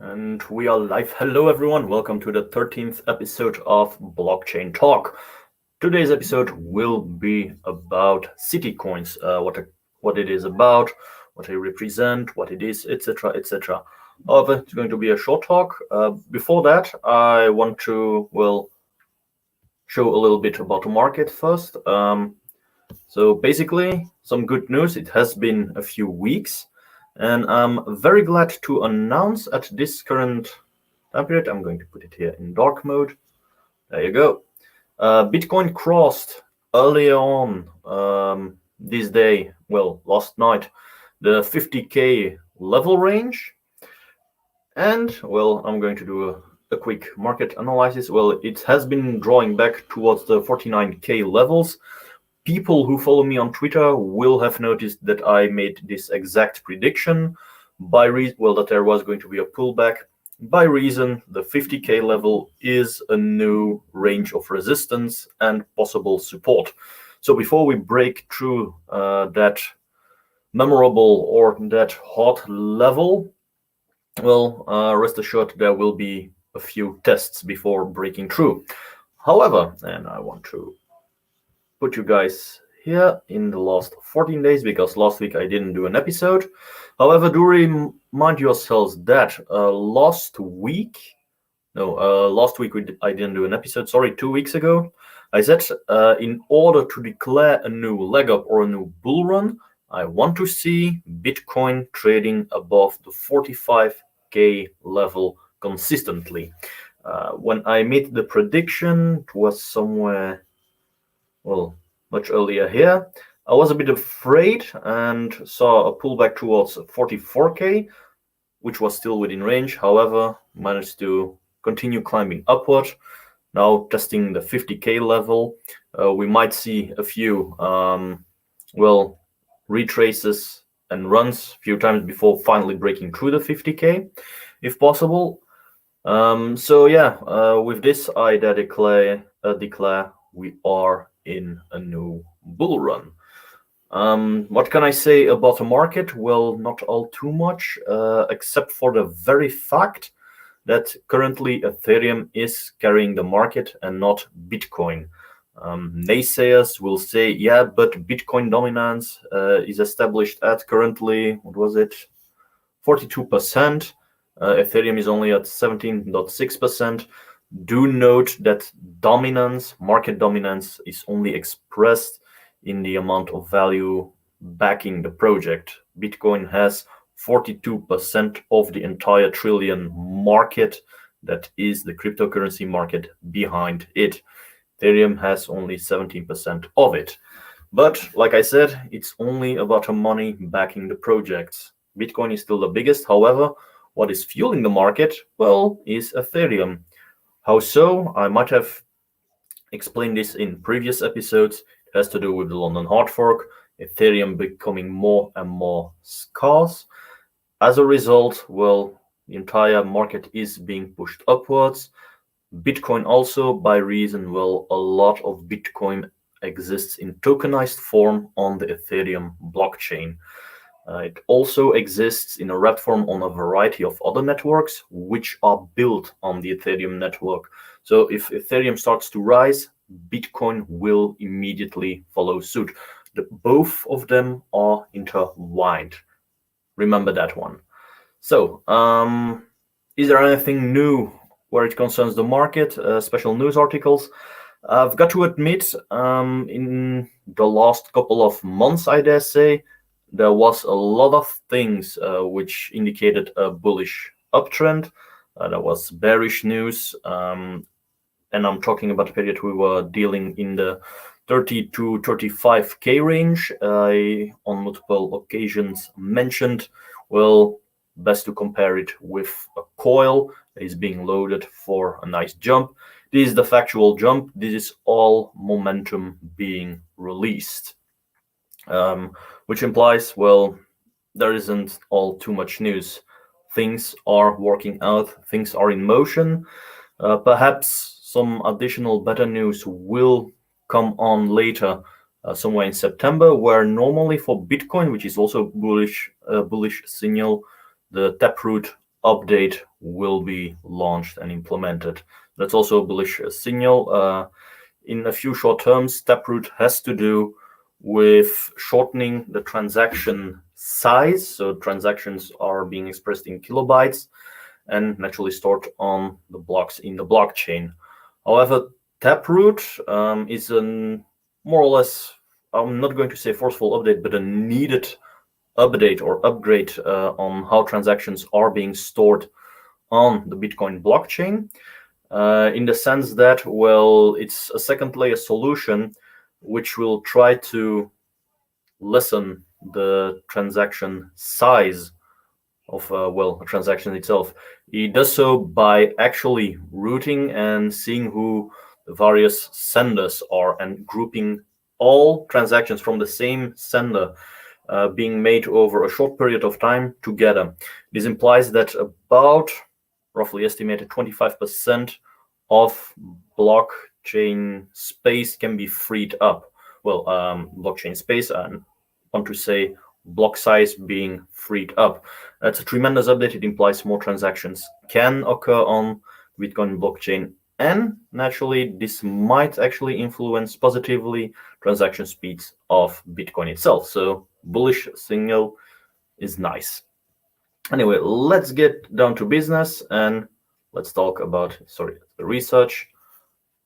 And we are live. Hello, everyone. Welcome to the 13th episode of Blockchain Talk. Today's episode will be about Citycoins, what it is about, what they represent, what it is, etc., etc. However, it's going to be a short talk. Before that, I want to, show a little bit about the market first. So basically, some good news. It has been a few weeks. And I'm very glad to announce at this current time period, I'm going to put it here in dark mode. There you go. Bitcoin crossed early on this day, last night, the 50K level range. And, I'm going to do a quick market analysis. It has been drawing back towards the 49K levels. People who follow me on Twitter will have noticed that I made this exact prediction that there was going to be a pullback. By reason, the 50K level is a new range of resistance and possible support. So before we break through that memorable or that hot level, rest assured there will be a few tests before breaking through. However, and I want to put you guys here in the last 14 days because last week I didn't do an episode. However, do remind yourselves that last week I didn't do an episode. Sorry, 2 weeks ago, I said in order to declare a new leg up or a new bull run, I want to see Bitcoin trading above the 45K level consistently. When I made the prediction, it was somewhere much earlier here. I was a bit afraid and saw a pullback towards 44K, which was still within range. However, managed to continue climbing upward. Now testing the 50K level. We might see a few, retraces and runs a few times before finally breaking through the 50K, if possible. With this, I declare we are in a new bull run. What can I say about the market? Well, not all too much, except for the very fact that currently Ethereum is carrying the market and not Bitcoin. Naysayers will say, yeah, but Bitcoin dominance is established at currently, 42%. Ethereum is only at 17.6%. Do note that market dominance, is only expressed in the amount of value backing the project. Bitcoin has 42% of the entire trillion market that is the cryptocurrency market behind it. Ethereum has only 17% of it. But like I said, it's only about the money backing the projects. Bitcoin is still the biggest. However, what is fueling the market, is Ethereum. How so? I might have explained this in previous episodes. It has to do with the London hard fork, Ethereum becoming more and more scarce. As a result, the entire market is being pushed upwards. Bitcoin also, by reason, a lot of Bitcoin exists in tokenized form on the Ethereum blockchain. It also exists in a wrapped form on a variety of other networks, which are built on the Ethereum network. So if Ethereum starts to rise, Bitcoin will immediately follow suit. Both of them are intertwined. Remember that one. So, is there anything new where it concerns the market? Special news articles? I've got to admit, in the last couple of months, I dare say, there was a lot of things which indicated a bullish uptrend. There was bearish news, and I'm talking about the period we were dealing in the 30 to 35K range. I, on multiple occasions, mentioned, best to compare it with a coil that is being loaded for a nice jump. This is the factual jump. This is all momentum being released. Which implies, there isn't all too much news. Things are working out, things are in motion. Perhaps some additional better news will come on later, somewhere in September, where normally for Bitcoin, which is also bullish signal, the Taproot update will be launched and implemented. That's also a bullish signal. In a few short terms, Taproot has to do with shortening the transaction size. So transactions are being expressed in kilobytes and naturally stored on the blocks in the blockchain. However, Taproot is a more or less, I'm not going to say forceful update, but a needed update or upgrade on how transactions are being stored on the Bitcoin blockchain, in the sense that, well, it's a second layer solution which will try to lessen the transaction size of a transaction itself. It does so by actually routing and seeing who the various senders are and grouping all transactions from the same sender being made over a short period of time together. This implies that about roughly estimated 25% of blockchain space can be freed up. Well, blockchain space, and I want to say block size being freed up. That's a tremendous update. It implies more transactions can occur on Bitcoin blockchain, and naturally this might actually influence positively transaction speeds of Bitcoin itself. So bullish signal is nice. Anyway, let's get down to business and let's talk about the research.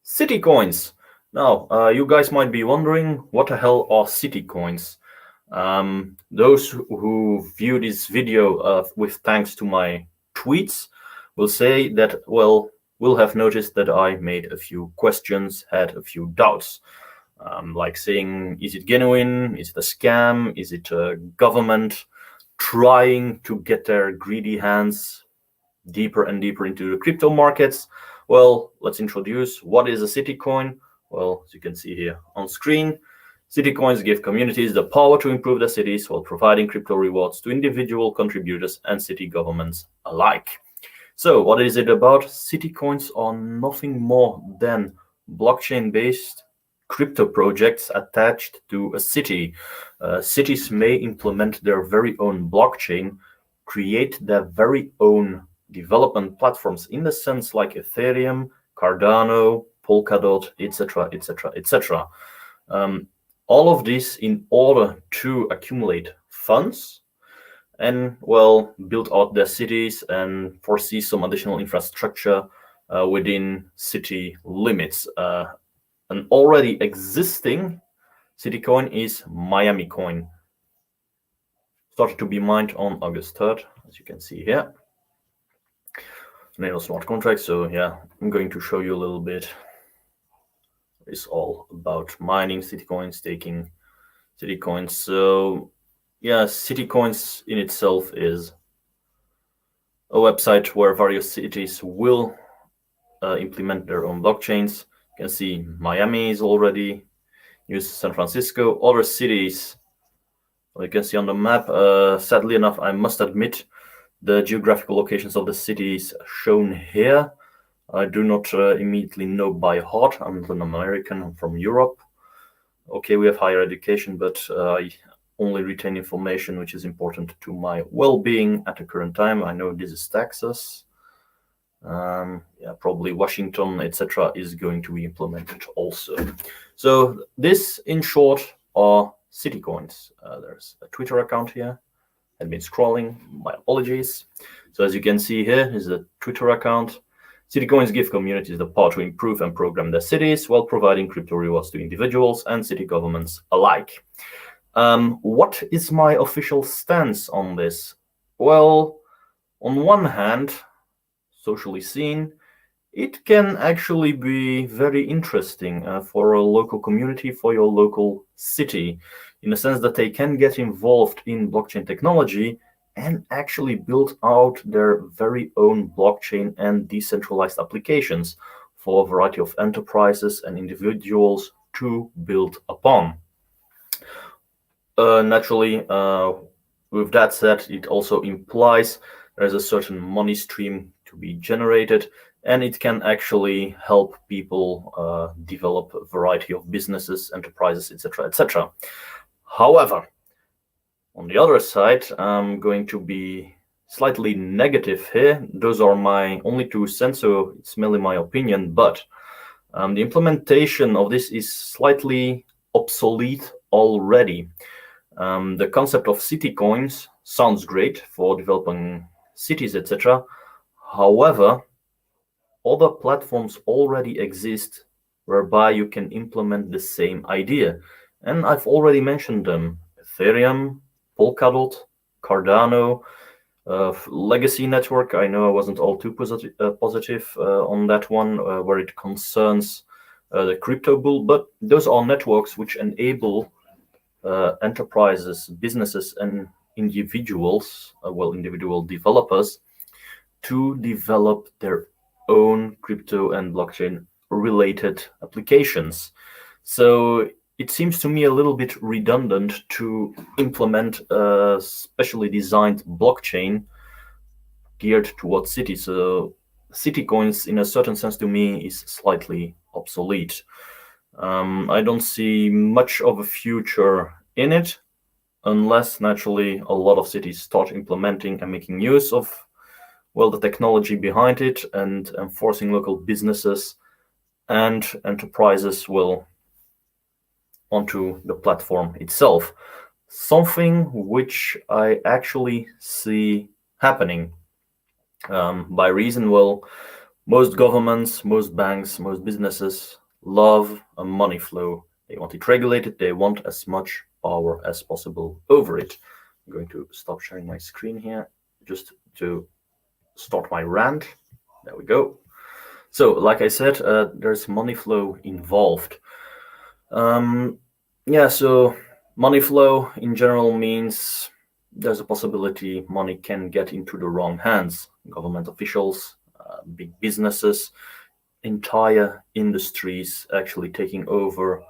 Citycoins. Now, you guys might be wondering, what the hell are Citycoins? Those who view this video with thanks to my tweets will say that, well, will have noticed that I made a few questions, had a few doubts, like saying, is it genuine? Is it a scam? Is it a government trying to get their greedy hands deeper and deeper into the crypto markets? Well, let's introduce what is a Citycoin. Well, as you can see here on screen, Citycoins give communities the power to improve their cities while providing crypto rewards to individual contributors and city governments alike. So what is it about? Citycoins are nothing more than blockchain-based crypto projects attached to a city. Cities may implement their very own blockchain, create their very own development platforms in the sense like Ethereum, Cardano, Polkadot, etc., etc., etc. All of this in order to accumulate funds and, well, build out their cities and foresee some additional infrastructure within city limits. An already existing Citycoin is Miami Coin. Started to be mined on August 3rd, as you can see here. Nano smart contract. So yeah, I'm going to show you a little bit. It's all about mining Citycoins, staking Citycoins. So yeah, Citycoins in itself is a website where various cities will implement their own blockchains. You can see Miami is already used, San Francisco, other cities. Well, you can see on the map, sadly enough, I must admit, the geographical locations of the cities shown here, I do not immediately know by heart. I'm not an American, I'm from Europe. Okay, we have higher education, but I only retain information which is important to my well-being at the current time. I know this is Texas. Yeah, probably Washington, etc. is going to be implemented also. So this, in short, are Citycoins. There's a Twitter account here. I've been scrolling, my apologies. So as you can see here is a Twitter account. Citycoins give communities the power to improve and program their cities while providing crypto rewards to individuals and city governments alike. What is my official stance on this? Well, on one hand, socially seen, it can actually be very interesting for a local community, for your local city, in the sense that they can get involved in blockchain technology and actually build out their very own blockchain and decentralized applications for a variety of enterprises and individuals to build upon. Naturally, with that said, it also implies there's a certain money stream to be generated, and it can actually help people develop a variety of businesses, enterprises, etc., etc. However, on the other side, I'm going to be slightly negative here. Those are my only 2 cents, so it's merely my opinion, but the implementation of this is slightly obsolete already. The concept of Citycoins sounds great for developing cities, etc. However, other platforms already exist whereby you can implement the same idea. And I've already mentioned them: Ethereum, Polkadot, Cardano, Legacy Network. I know I wasn't all too positive on that one, where it concerns the crypto bull, but those are networks which enable enterprises, businesses, and individuals, individual developers, to develop their own crypto and blockchain related applications. So it seems to me a little bit redundant to implement a specially designed blockchain geared towards cities. So Citycoins, in a certain sense, to me, is slightly obsolete. I don't see much of a future in it, unless naturally a lot of cities start implementing and making use of the technology behind it and enforcing local businesses and enterprises onto the platform itself. Something which I actually see happening. By reason, most governments, most banks, most businesses love a money flow. They want it regulated. They want as much power as possible over it. I'm going to stop sharing my screen here just to start my rant. There we go. So, like I said, there's money flow involved. So money flow in general means there's a possibility money can get into the wrong hands. Government officials, big businesses, entire industries actually taking over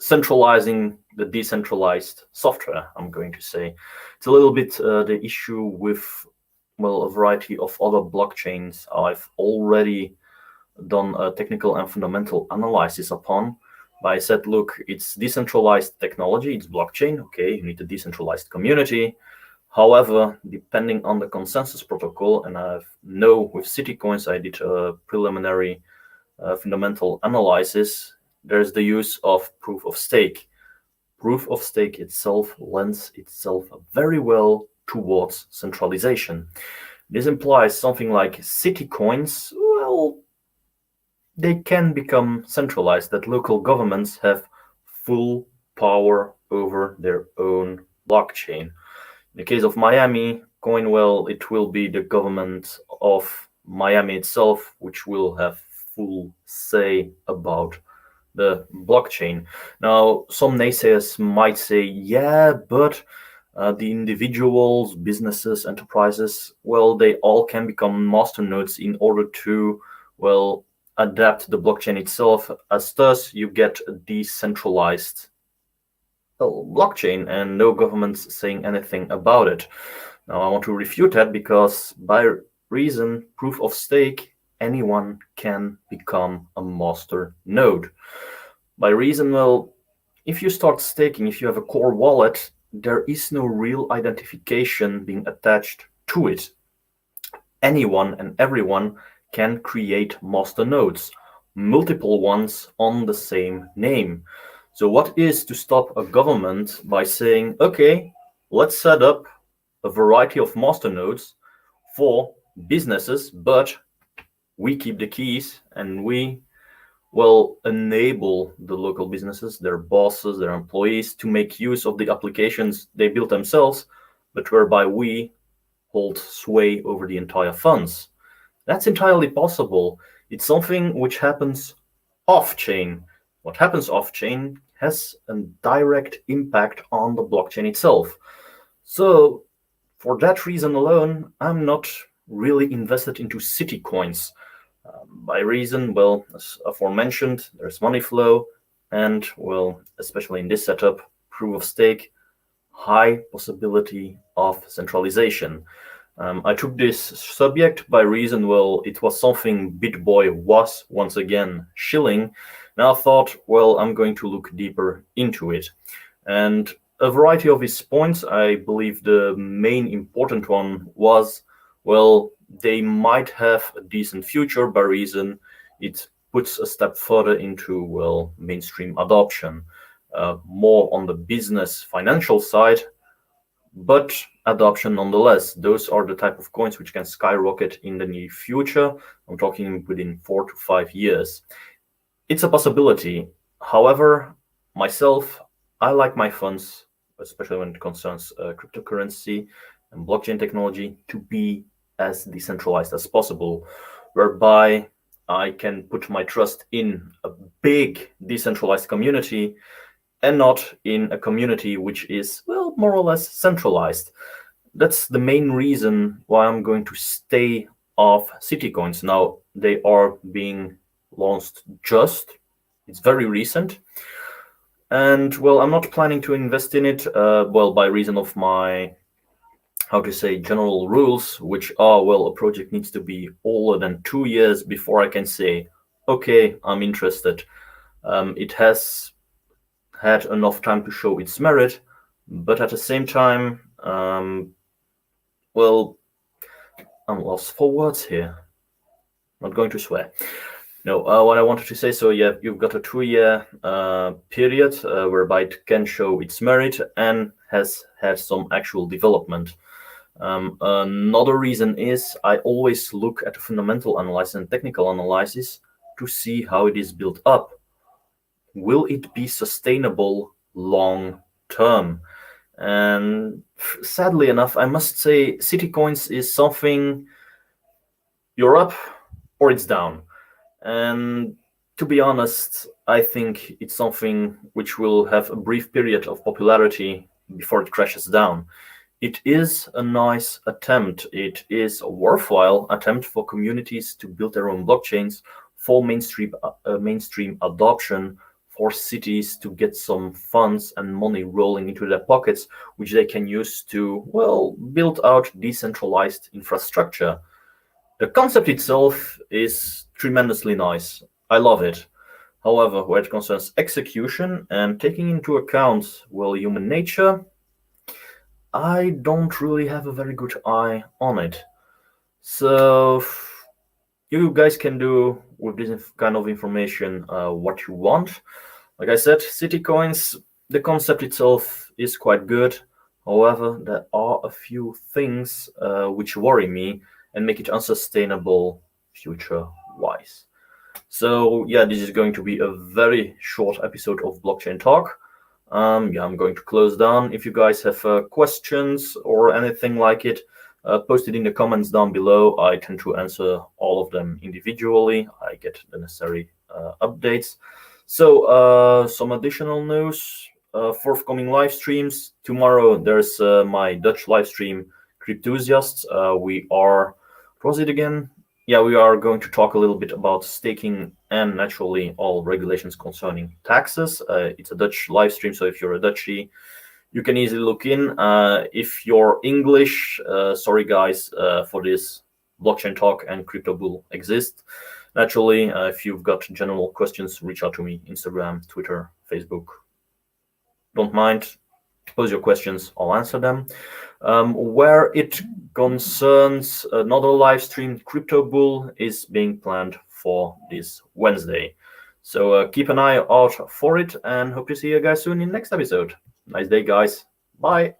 centralizing the decentralized software, I'm going to say. It's a little bit the issue with, a variety of other blockchains I've already done a technical and fundamental analysis upon. But I said, look, it's decentralized technology, it's blockchain. Okay, you need a decentralized community. However, depending on the consensus protocol, and I know with Citycoins I did a preliminary fundamental analysis, there's the use of proof of stake. Proof of stake itself lends itself very well towards centralization. This implies something like Citycoins, they can become centralized, that local governments have full power over their own blockchain. In the case of Miami Coinwell, it will be the government of Miami itself which will have full say about the blockchain. Now, some naysayers might say, yeah, but the individuals, businesses, enterprises, they all can become master nodes in order to, adapt the blockchain itself, as thus you get a decentralized blockchain and no governments saying anything about it. Now, I want to refute that, because by reason proof of stake, anyone can become a master node. By reason, if you start staking, if you have a core wallet, there is no real identification being attached to it. Anyone and everyone can create master nodes, multiple ones on the same name. So what is to stop a government by saying, okay, let's set up a variety of master nodes for businesses, but we keep the keys and we enable the local businesses, their bosses, their employees to make use of the applications they built themselves, but whereby we hold sway over the entire funds. That's entirely possible. It's something which happens off-chain. What happens off-chain has a direct impact on the blockchain itself. So for that reason alone, I'm not really invested into Citycoins. By reason, as aforementioned, there's money flow, and, especially in this setup, proof of stake, high possibility of centralization. I took this subject by reason, it was something BitBoy was once again shilling. Now I thought, I'm going to look deeper into it. And a variety of his points. I believe the main important one was, well, they might have a decent future by reason it puts a step further into, well, mainstream adoption, more on the business financial side, but adoption nonetheless. Those are the type of coins which can skyrocket in the near future. I'm talking within 4 to 5 years. It's a possibility. However, myself, I like my funds, especially when it concerns cryptocurrency and blockchain technology, to be as decentralized as possible, whereby I can put my trust in a big decentralized community and not in a community which is, well, more or less centralized. That's the main reason why I'm going to stay off Citycoins. Now, they are being launched it's very recent. And, well, I'm not planning to invest in it, well, by reason of my, how to say, general rules, which are, well, a project needs to be older than 2 years before I can say, okay, I'm interested. It has had enough time to show its merit, but at the same time, well, I'm lost for words here. Not going to swear. No, what I wanted to say, so yeah, you've got a 2-year period whereby it can show its merit and has had some actual development. Another reason is I always look at the fundamental analysis and technical analysis to see how it is built up. Will it be sustainable long term? And sadly enough, I must say Citycoins is something you're up or it's down. And to be honest, I think it's something which will have a brief period of popularity before it crashes down. It is a nice attempt. It is a worthwhile attempt for communities to build their own blockchains, for mainstream adoption, for cities to get some funds and money rolling into their pockets, which they can use to, well, build out decentralized infrastructure. The concept itself is tremendously nice. I love it. However, where it concerns execution and taking into account, well, human nature, I don't really have a very good eye on it. So you guys can do with this kind of information what you want. Like I said, Citycoins, the concept itself is quite good. However, there are a few things which worry me and make it unsustainable future-wise. So yeah, this is going to be a very short episode of Blockchain Talk. Yeah, I'm going to close down. If you guys have questions or anything like it, post it in the comments down below. I tend to answer all of them individually. I get the necessary updates. So some additional news, forthcoming live streams. Tomorrow there's my Dutch live stream, Crypthusiast. What was it again? Yeah, we are going to talk a little bit about staking and naturally all regulations concerning taxes. It's a Dutch live stream, so if you're a Dutchie, you can easily look in. If you're English, sorry guys for this. Blockchain Talk and Crypto Bull exist. Naturally, if you've got general questions, reach out to me, Instagram, Twitter, Facebook. Don't mind, pose your questions, I'll answer them. Where it concerns another live stream, Crypto Bull is being planned for this Wednesday. So keep an eye out for it and hope to see you guys soon in the next episode. Nice day, guys. Bye.